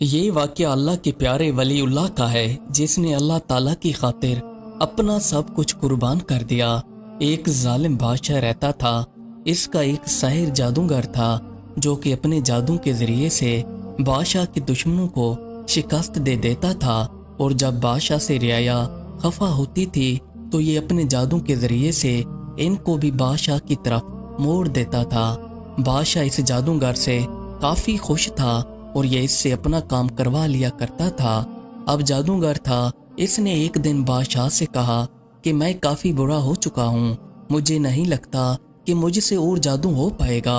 ये वाक़या अल्लाह के प्यारे वलीउल्लाह का है जिसने अल्लाह ताला की खातिर अपना सब कुछ कुर्बान कर दिया। एक जालिम बादशाह रहता था। इसका एक साहिर जादूगर था जो कि अपने जादू के ज़रिए से बादशाह के दुश्मनों को शिकस्त दे देता था। और जब बादशाह से रियाया खफा होती थी तो ये अपने जादू के ज़रिए से इनको भी बादशाह की तरफ मोड़ देता था। बादशाह इस जादूगर से काफ़ी खुश था और ये इससे अपना काम करवा लिया करता था। अब जादूगर था, इसने एक दिन बादशाह से कहा कि मैं काफ़ी बुरा हो चुका हूँ, मुझे नहीं लगता कि मुझसे और जादू हो पाएगा।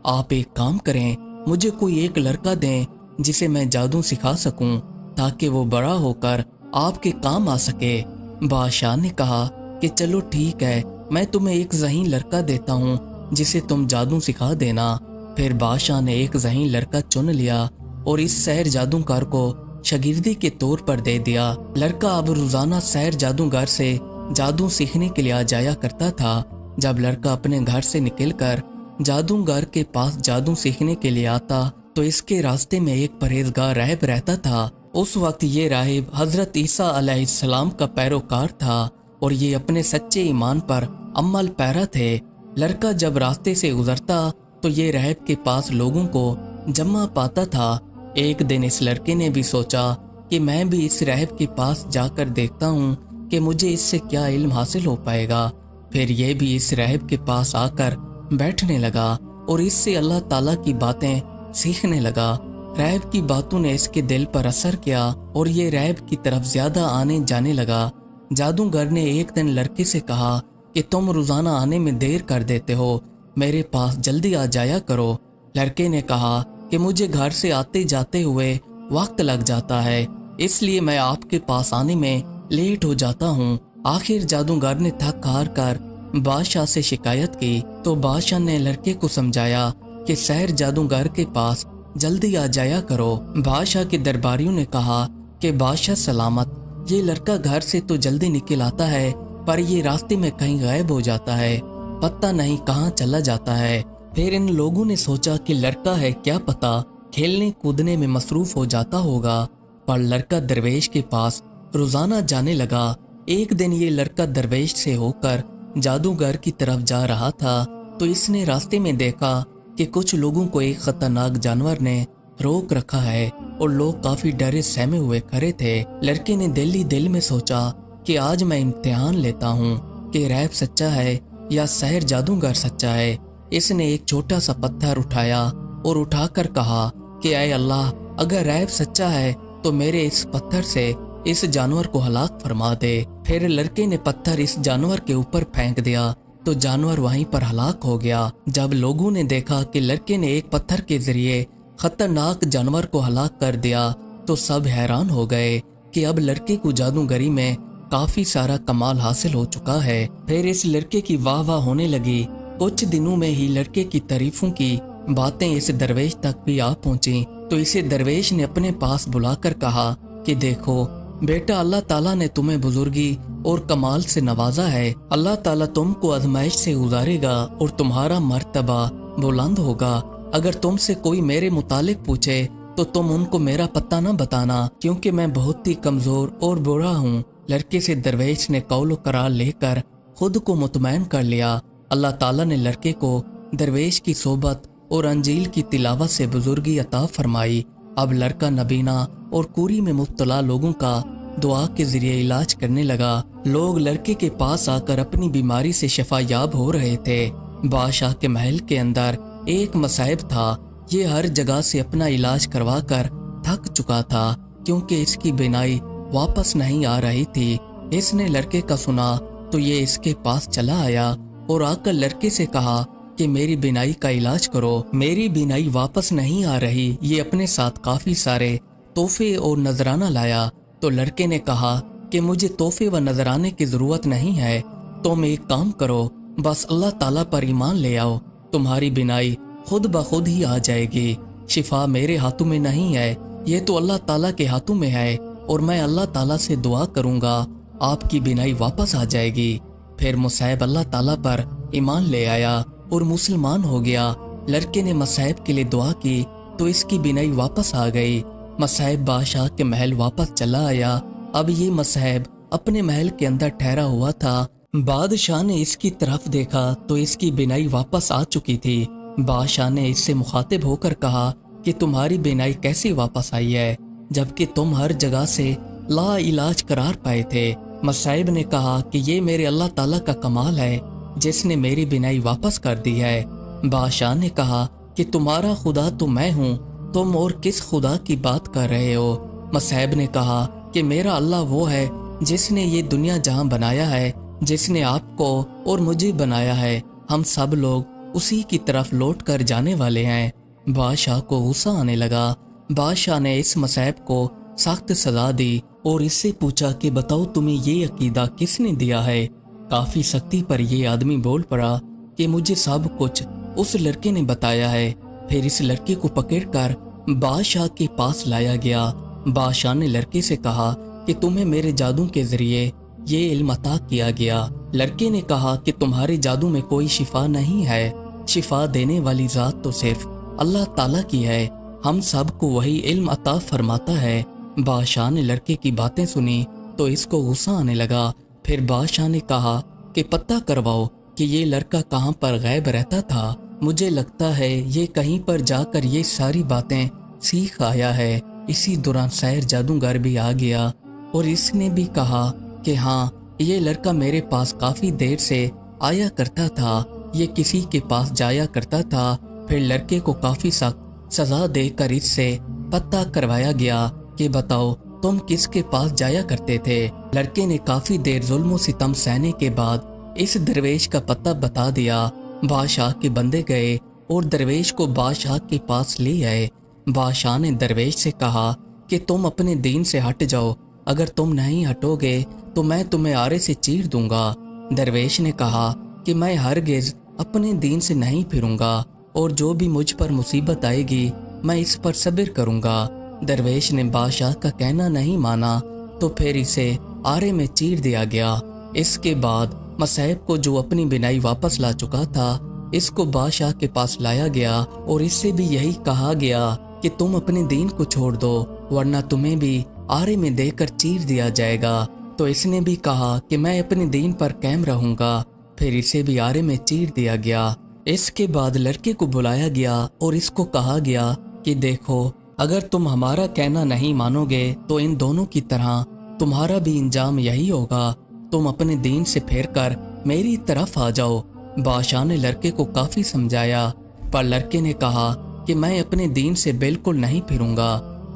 आप एक काम करें, मुझे कोई एक लड़का दें जिसे मैं जादू सिखा सकूं ताकि वो बड़ा होकर आपके काम आ सके। बादशाह ने कहा कि चलो ठीक है, मैं तुम्हें एक ज़हीन लड़का देता हूँ जिसे तुम जादू सिखा देना। फिर बादशाह ने एक ज़हीन लड़का चुन लिया और इस सहर जादूगर को शागिर्दी के तौर पर दे दिया। लड़का अब रोजाना सहर जादूगर से जादू सीखने के लिए आ जाया करता था। जब लड़का अपने घर से निकलकर जादूगर के पास जादू सीखने के लिए आता तो इसके रास्ते में एक परहेजगार राहिब रहता था। उस वक्त ये राहिब हजरत ईसा अलैहिस्सलाम का पैरोकार था और ये अपने सच्चे ईमान पर अमल पैरा थे। लड़का जब रास्ते से गुजरता तो ये राहिब के पास लोगों को जमा पाता था। एक दिन इस लड़के ने भी सोचा कि मैं भी इस राहिब के पास जाकर देखता हूँ कि मुझे इससे क्या इल्म हासिल हो पाएगा। फिर ये भी इस राहिब के पास आकर बैठने लगा और इससे अल्लाह ताला की बातें सीखने लगा। राहिब की बातों ने इसके दिल पर असर किया और ये राहिब की तरफ ज्यादा आने जाने लगा। जादूगर ने एक दिन लड़के से कहा कि तुम रोजाना आने में देर कर देते हो, मेरे पास जल्दी आ जाया करो। लड़के ने कहा कि मुझे घर से आते जाते हुए वक्त लग जाता है, इसलिए मैं आपके पास आने में लेट हो जाता हूँ। आखिर जादूगर ने थक हार कर बादशाह से शिकायत की तो बादशाह ने लड़के को समझाया कि सहर जादूगर के पास जल्दी आ जाया करो। बादशाह के दरबारियों ने कहा कि बादशाह सलामत, ये लड़का घर से तो जल्दी निकल आता है पर ये रास्ते में कहीं गायब हो जाता है, पता नहीं कहाँ चला जाता है। फिर इन लोगों ने सोचा कि लड़का है, क्या पता खेलने कूदने में मसरूफ हो जाता होगा। पर लड़का दरवेश के पास रोजाना जाने लगा। एक दिन ये लड़का दरवेश से होकर जादूगर की तरफ जा रहा था तो इसने रास्ते में देखा कि कुछ लोगों को एक खतरनाक जानवर ने रोक रखा है और लोग काफी डरे सहमे हुए खड़े थे। लड़के ने दिल ही दिल में सोचा कि आज मैं इम्तिहान लेता हूँ कि राहिब सच्चा है या सहर जादूगर सच्चा है। इसने एक छोटा सा पत्थर उठाया और उठाकर कहा कि ऐ अल्लाह, अगर राहिब सच्चा है तो मेरे इस पत्थर से इस जानवर को हलाक फरमा दे। फिर लड़के ने पत्थर इस जानवर के ऊपर फेंक दिया तो जानवर वहीं पर हलाक हो गया। जब लोगों ने देखा कि लड़के ने एक पत्थर के जरिए खतरनाक जानवर को हलाक कर दिया तो सब हैरान हो गए कि अब लड़के को जादूगरी में काफी सारा कमाल हासिल हो चुका है। फिर इस लड़के की वाह वाह होने लगी। कुछ दिनों में ही लड़के की तारीफों की बातें इस दरवेश तक भी आ पहुंची तो इसे दरवेश ने अपने पास बुलाकर कहा कि देखो बेटा, अल्लाह ताला ने तुम्हें बुजुर्गी और कमाल से नवाजा है। अल्लाह ताला तुमको आजमाइश से गुजारेगा और तुम्हारा मर्तबा बुलंद होगा। अगर तुमसे कोई मेरे मुतालिक पूछे तो तुम उनको मेरा पता न बताना, क्योंकि मैं बहुत ही कमजोर और बुरा हूँ। लड़के से दरवेश ने कौलो करार लेकर खुद को मुतमैन कर लिया। अल्लाह ताला ने लड़के को दरवेश की सोबत और अंजील की तिलावत से बुजुर्गी अता फरमाई। अब लड़का नबीना और कुरी में मुब्तला लोगों का दुआ के जरिए इलाज करने लगा। लोग लड़के के पास आकर अपनी बीमारी से शफायाब हो रहे थे। बादशाह के महल के अंदर एक मसाइब था। ये हर जगह से अपना इलाज करवा कर थक चुका था क्योंकि इसकी बीनाई वापस नहीं आ रही थी। इसने लड़के का सुना तो ये इसके पास चला आया और आकर लड़के से कहा कि मेरी बीनाई का इलाज करो, मेरी बीनाई वापस नहीं आ रही। ये अपने साथ काफी सारे तोहफे और नजराना लाया तो लड़के ने कहा कि मुझे तोहफे व नजराने की जरूरत नहीं है, तुम एक काम करो, बस अल्लाह ताला पर ईमान ले आओ, तुम्हारी बीनाई खुद ब खुद ही आ जाएगी। शिफा मेरे हाथों में नहीं है, ये तो अल्लाह ताला के हाथों में है और मैं अल्लाह ताला से दुआ करूंगा, आपकी बीनाई वापस आ जाएगी। फिर मुसाहिब अल्लाह ताला पर ईमान ले आया और मुसलमान हो गया। लड़के ने मुसाहिब के लिए दुआ की तो इसकी बीनाई वापस आ गई। मसहब बादशाह के महल वापस चला आया। अब ये मसहब अपने महल के अंदर ठहरा हुआ था। बादशाह ने इसकी तरफ देखा तो इसकी बिनाई वापस आ चुकी थी। बादशाह ने इससे मुखातिब होकर कहा कि तुम्हारी बिनाई कैसी वापस आई है, जबकि तुम हर जगह से ला इलाज करार पाए थे। मसहब ने कहा कि ये मेरे अल्लाह ताला का कमाल है जिसने मेरी बिनाई वापस कर दी है। बादशाह ने कहा कि तुम्हारा खुदा तो मैं हूँ, तुम और किस खुदा की बात कर रहे हो? मसहब ने कहा कि मेरा अल्लाह वो है जिसने ये दुनिया जहां बनाया है, जिसने आपको और मुझे बनाया है। हम सब लोग उसी की तरफ लौट कर जाने वाले हैं। बादशाह को गुस्सा आने लगा। बादशाह ने इस मसहब को सख्त सजा दी और इससे पूछा कि बताओ तुम्हें ये अकीदा किसने दिया है? काफी सख्ती पर ये आदमी बोल पड़ा कि मुझे सब कुछ उस लड़के ने बताया है। फिर इस लड़के को पकड़कर बादशाह के पास लाया गया। बादशाह ने लड़के से कहा कि तुम्हें मेरे जादू के जरिए ये इल्म अता किया गया। लड़के ने कहा कि तुम्हारे जादू में कोई शिफा नहीं है, शिफा देने वाली जात तो सिर्फ अल्लाह ताला की है। हम सब को वही इल्म अता फरमाता है। बादशाह ने लड़के की बातें सुनी तो इसको गुस्सा आने लगा। फिर बादशाह ने कहा कि पता करवाओ कि ये लड़का कहाँ पर गैब रहता था। मुझे लगता है ये कहीं पर जाकर ये सारी बातें सीख आया है। इसी दौरान सैर जादूगर भी आ गया और इसने भी कहा कि हाँ, ये लड़का मेरे पास काफी देर से आया करता था, ये किसी के पास जाया करता था। फिर लड़के को काफी सख्त सजा देकर इससे पता करवाया गया कि बताओ तुम किसके पास जाया करते थे। लड़के ने काफी देर जुल्म सितम सहने के बाद इस दरवेश का पता बता दिया। बादशाह के बंदे गए और दरवेश को बादशाह के पास ले आए। बादशाह ने दरवेश से कहा कि तुम अपने दीन से हट जाओ, अगर तुम नहीं हटोगे तो मैं तुम्हें आरे से चीर दूंगा। दरवेश ने कहा कि मैं हरगिज अपने दीन से नहीं फिरूंगा और जो भी मुझ पर मुसीबत आएगी मैं इस पर सब्र करूंगा। दरवेश ने बादशाह का कहना नहीं माना तो फिर इसे आरे में चीर दिया गया। इसके बाद मसहब को जो अपनी बिनाई वापस ला चुका था, इसको बादशाह के पास लाया गया और इससे भी यही कहा गया कि तुम अपने दीन को छोड़ दो वरना तुम्हें भी आरे में देकर चीर दिया जाएगा। तो इसने भी कहा कि मैं अपने दीन पर कायम रहूंगा। फिर इसे भी आरे में चीर दिया गया। इसके बाद लड़के को बुलाया गया और इसको कहा गया कि देखो, अगर तुम हमारा कहना नहीं मानोगे तो इन दोनों की तरह तुम्हारा भी इंजाम यही होगा। तुम अपने दीन से फेर कर मेरी तरफ आ जाओ। बादशाह ने लड़के को काफी समझाया पर लड़के ने कहा कि मैं अपने दीन से बिल्कुल नहीं फिरूंगा।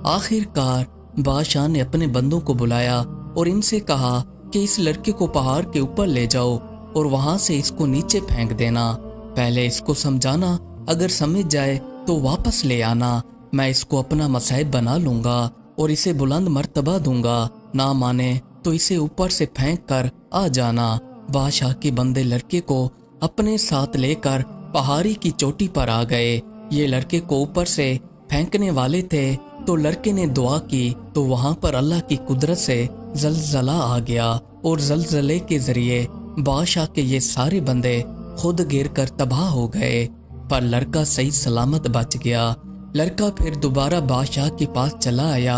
आखिरकार बादशाह ने अपने बंदों को बुलाया और इनसे कहा कि इस लड़के को पहाड़ के ऊपर ले जाओ और वहां से इसको नीचे फेंक देना। पहले इसको समझाना, अगर समझ जाए तो वापस ले आना। मैं इसको अपना मसहब बना लूंगा और इसे बुलंद मर्तबा दूंगा। ना माने तो इसे ऊपर से फेंक कर आ जाना। बादशाह के बंदे लड़के को अपने साथ लेकर पहाड़ी की चोटी पर आ गए। ये लड़के को ऊपर से फेंकने वाले थे तो लड़के ने दुआ की तो वहां पर अल्लाह की कुदरत से जलजला आ गया और जलजले के जरिए बादशाह के ये सारे बंदे खुद गिरकर तबाह हो गए। पर लड़का सही सलामत बच गया। लड़का फिर दोबारा बादशाह के पास चला आया।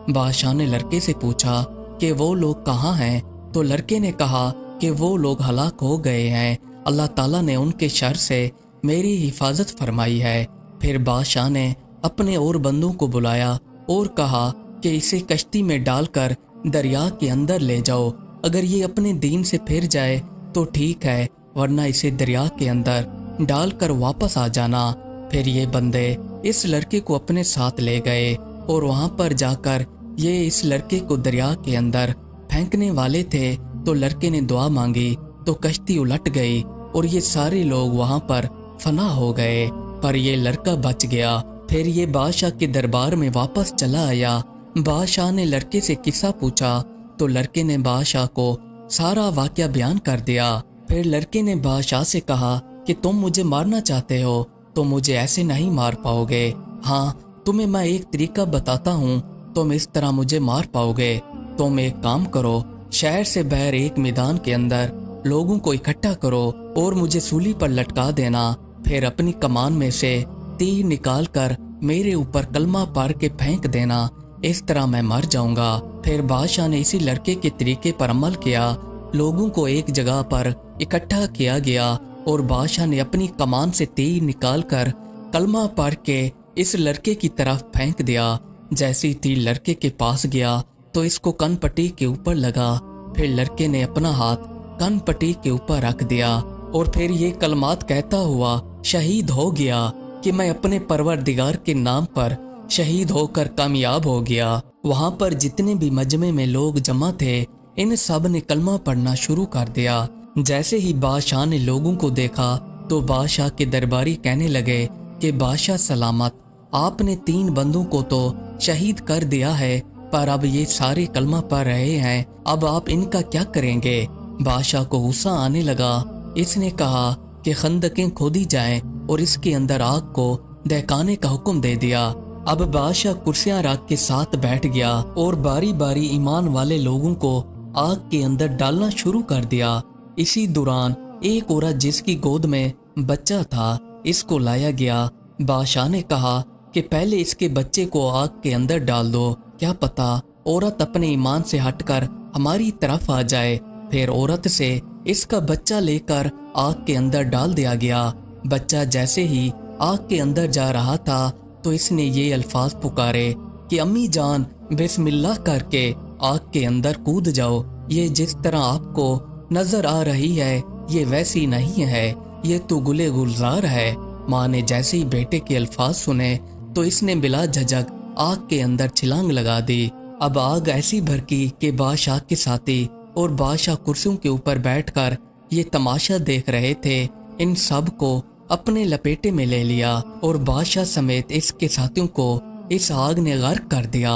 बादशाह ने लड़के से पूछा कि वो लोग कहाँ हैं? तो लड़के ने कहा कि वो लोग हलाक हो गए हैं, अल्लाह ताला ने उनके शर से मेरी हिफाजत फरमाई है। फिर बादशाह ने अपने और बंदों को बुलाया और कहा कि इसे कश्ती में डालकर दरिया के अंदर ले जाओ। अगर ये अपने दीन से फिर जाए तो ठीक है, वरना इसे दरिया के अंदर डालकर वापस आ जाना। फिर ये बंदे इस लड़के को अपने साथ ले गए और वहां पर जाकर ये इस लड़के को दरिया के अंदर फेंकने वाले थे तो लड़के ने दुआ मांगी तो कश्ती उलट गई और ये सारे लोग वहां पर फना हो गए। पर ये लड़का बच गया। फिर ये बादशाह के दरबार में वापस चला आया। बादशाह ने लड़के से किस्सा पूछा तो लड़के ने बादशाह को सारा वाकया बयान कर दिया। फिर लड़के ने बादशाह से कहा कि तुम मुझे मारना चाहते हो तो मुझे ऐसे नहीं मार पाओगे। हाँ, तुम्हें मैं एक तरीका बताता हूँ, तुम इस तरह मुझे मार पाओगे। तुम एक काम करो, शहर से बाहर एक मैदान के अंदर लोगों को इकट्ठा करो और मुझे सूली पर लटका देना। फिर अपनी कमान में से तीर निकाल कर मेरे ऊपर कलमा पढ़ के फेंक देना। इस तरह मैं मर जाऊंगा। फिर बादशाह ने इसी लड़के के तरीके पर अमल किया। लोगों को एक जगह पर इकट्ठा किया गया और बादशाह ने अपनी कमान से तीर निकालकर कलमा पढ़ के इस लड़के की तरफ फेंक दिया। जैसे ही तीर लड़के के पास गया तो इसको कनपट्टी के ऊपर लगा। फिर लड़के ने अपना हाथ कनपट्टी के ऊपर रख दिया और फिर ये कलमात कहता हुआ शहीद हो गया कि मैं अपने परवरदिगार के नाम पर शहीद होकर कामयाब हो गया। वहां पर जितने भी मजमे में लोग जमा थे, इन सब ने कलमा पढ़ना शुरू कर दिया। जैसे ही बादशाह ने लोगों को देखा तो बादशाह के दरबारी कहने लगे कि बादशाह सलामत, आपने 3 बंदों को तो शहीद कर दिया है, पर अब ये सारे कलमा पढ़ रहे हैं, अब आप इनका क्या करेंगे? बादशाह को गुस्सा आने लगा। इसने कहा कि खंदकें खोदी जाएं और इसके अंदर आग को दहकाने का हुक्म दे दिया। अब बादशाह कुर्सियां रख के साथ बैठ गया और बारी बारी ईमान वाले लोगों को आग के अंदर डालना शुरू कर दिया। इसी दौरान एक औरत जिसकी गोद में बच्चा था, इसको लाया गया। बादशाह ने कहा कि पहले इसके बच्चे को आग के अंदर डाल दो, क्या पता औरत अपने ईमान से हटकर हमारी तरफ आ जाए। फिर औरत से इसका बच्चा लेकर आग के अंदर डाल दिया गया। बच्चा जैसे ही आग के अंदर जा रहा था तो इसने ये अल्फाज पुकारे कि अम्मी जान बिस्मिल्लाह करके आग के अंदर कूद जाओ। ये जिस तरह आपको नजर आ रही है ये वैसी नहीं है, ये तो गुले गुलजार है। माँ ने जैसे ही बेटे के अल्फाज सुने तो इसने बिला झिझक आग के अंदर छलांग लगा दी। अब आग ऐसी भड़की कि बादशाह के साथी और बादशाह कुर्सियों के ऊपर बैठकर ये तमाशा देख रहे थे। इन सब को अपने लपेटे में ले लिया और बादशाह समेत इसके साथियों को इस आग ने गर्क कर दिया।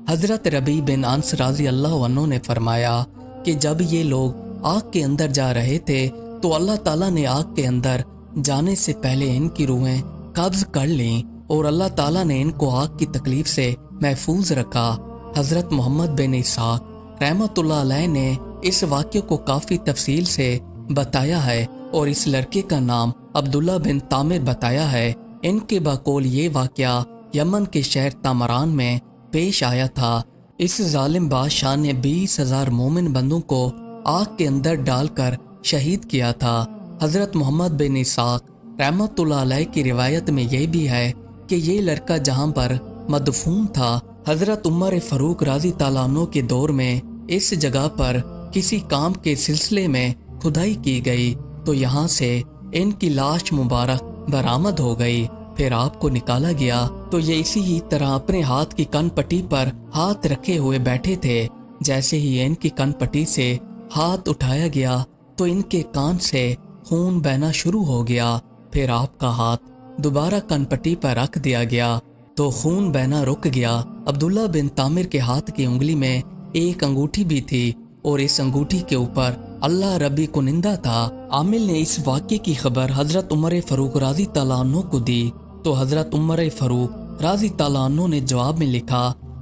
हजरत रबी बिन अंस रज़ी अल्लाह अन्हु ने फरमाया कि जब ये लोग आग के अंदर जा रहे थे तो अल्लाह ताला ने आग के अंदर जाने से पहले इनकी रूहें कब्ज कर लीं और अल्लाह ताला ने इनको आग की तकलीफ से महफूज रखा। हजरत मोहम्मद बिन इसहाक रहमतुल्लाह अलैह ने इस वाक़े को काफ़ी तफसील से बताया है और इस लड़के का नाम अब्दुल्ला बिन तामिर बताया है। इनके बकौल ये वाक़या यमन के शहर तामरान में पेश आया था। इस जालिम बादशाह ने 20,000 मोमिन बंदों को आग के अंदर डालकर शहीद किया था। हजरत मोहम्मद बिन इसहाक रहमतुल्लाह अलैह की रिवायत में यह भी है कि ये लड़का जहाँ पर मदफून था, हजरत उमर फारूक रज़ी ताला अन्हु के दौर में इस जगह पर किसी काम के सिलसिले में खुदाई की गई तो यहाँ से इनकी लाश मुबारक बरामद हो गई। फिर आपको निकाला गया तो ये इसी ही तरह अपने हाथ की कनपट्टी पर हाथ रखे हुए बैठे थे। जैसे ही इनकी कनपट्टी से हाथ उठाया गया तो इनके कान से खून बहना शुरू हो गया। फिर आपका हाथ दोबारा कनपट्टी पर रख दिया गया तो खून बहना रुक गया। अब्दुल्ला बिन तामिर के हाथ की उंगली में एक अंगूठी भी थी और इस अंगूठी के ऊपर अल्लाह रबी कुनिंदा था। आमिल ने इस वाक़े की खबर हजरत उमर फारूक रज़ी ताला अन्हु को दी तो हजरत उमर फारूक रज़ी ताला अन्हु ने जवाब में लिखा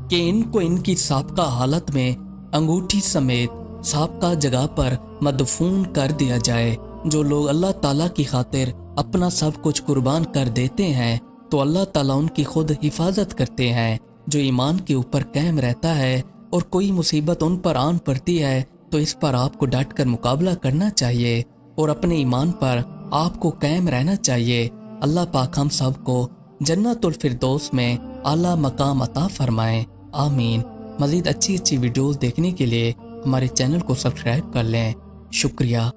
कि इनको इनकी साबका हालत में अंगूठी समेत साबका जगह पर मदफून कर दिया जाए। जो लोग अल्लाह ताला की खातिर अपना सब कुछ कुर्बान कर देते हैं तो अल्लाह ताला उनकी खुद हिफाजत करते हैं। जो ईमान के ऊपर कायम रहता है और कोई मुसीबत उन पर आन पड़ती है तो इस पर आपको डट कर मुकाबला करना चाहिए और अपने ईमान पर आपको कायम रहना चाहिए। अल्लाह पाक हम सब को जन्नतुल फिरदौस में आला मकाम अता फरमाएं, आमीन। मज़ीद अच्छी वीडियोस देखने के लिए हमारे चैनल को सब्सक्राइब कर लें। शुक्रिया।